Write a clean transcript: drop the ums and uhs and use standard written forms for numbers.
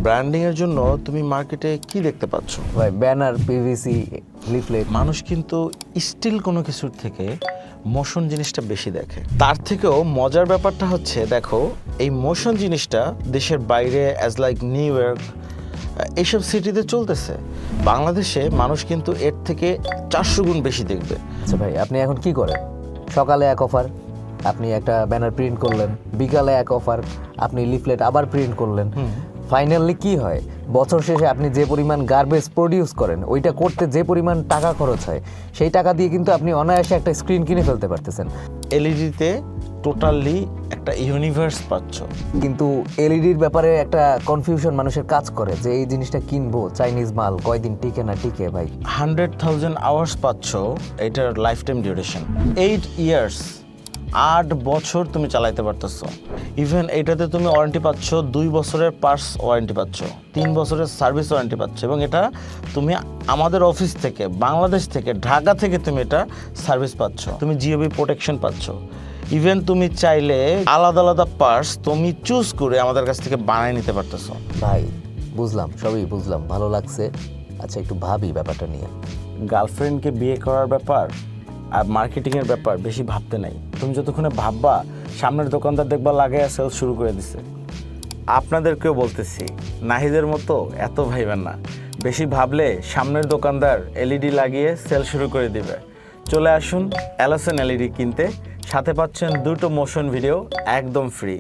Branding এর জন্য তুমি মার্কেটে কি দেখতে পাচ্ছ? ভাই ব্যানার, পিভিসি, লিফলেট। মানুষ কিন্তু স্টিল কোনো কিছুর থেকে মোশন জিনিসটা বেশি দেখে। তার থেকেও মজার ব্যাপারটা হচ্ছে, দেখো এই মোশন জিনিসটা দেশের বাইরে অ্যাজ লাইক নিউ ইয়র্ক এইসব সিটিতে চলতেছে। বাংলাদেশে মানুষ কিন্তু এর থেকে 400 গুণ বেশি দেখবে। আচ্ছা ভাই, আপনি এখন কি করেন? সকালে এক অফার, আপনি একটা ব্যানার প্রিন্ট করলেন, বিকালে এক অফার, আপনি লিফলেট আবার প্রিন্ট করলেন। ফাইনালি কি হয়, বছর শেষে আপনি যে পরিমাণ গার্বেজ প্রডিউস করেন, ওইটা করতে যে পরিমাণ টাকা খরচ হয়, সেই টাকা দিয়ে কিন্তু আপনি অনায়াসে একটা স্ক্রিন কিনে ফেলতে পারতেছেন। এলইডিতে টোটালি একটা ইউনিভার্স পাচ্ছ। কিন্তু এলইডির ব্যাপারে একটা কনফিউশন মানুষের কাজ করে যে এই জিনিসটা কিনবো, চাইনিজ মাল, কয়দিন টিকে না টিকে। ভাই 100,000 আওয়ার্স পাচ্ছ, এটার লাইফ টাইম ডিউরেশন 8 ইয়ার্স, 8 বছর তুমি চালাইতে পারতেছো। ইভেন এটাতে তুমি ওয়ারেন্টি পাচ্ছ, 2 বছরের পার্টস ওয়ারেন্টি পাচ্ছ, 3 বছরের সার্ভিস ওয়ারেন্টি পাচ্ছ, এবং এটা তুমি আমাদের অফিস থেকে, বাংলাদেশ থেকে, ঢাকা থেকে তুমি এটা সার্ভিস পাচ্ছ। তুমি জিওবি প্রোটেকশন পাচ্ছ। ইভেন তুমি চাইলে আলাদা আলাদা পার্টস তুমি চুজ করে আমাদের কাছ থেকে বানিয়ে নিতে পারতেছো। ভাই বুঝলাম, সবই বুঝলাম, ভালো লাগছে। আচ্ছা একটু ভাবি ব্যাপারটা নিয়ে। গার্লফ্রেন্ডকে বিয়ে করার ব্যাপার আর মার্কেটিংয়ের ব্যাপার বেশি ভাবতে নাই। তুমি যতক্ষণে ভাববা, সামনের দোকানদার দেখবা লাগাইয়া সেলস শুরু করে দিছে। আপনাদেরকেও বলতেছি, নাহিদের মতো এত ভাইবেন না। বেশি ভাবলে সামনের দোকানদার এলইডি লাগিয়ে সেল শুরু করে দিবে। চলে আসুন অ্যালাসন এলইডি কিনতে, সাথে পাচ্ছেন 2টো মোশন ভিডিও একদম ফ্রি।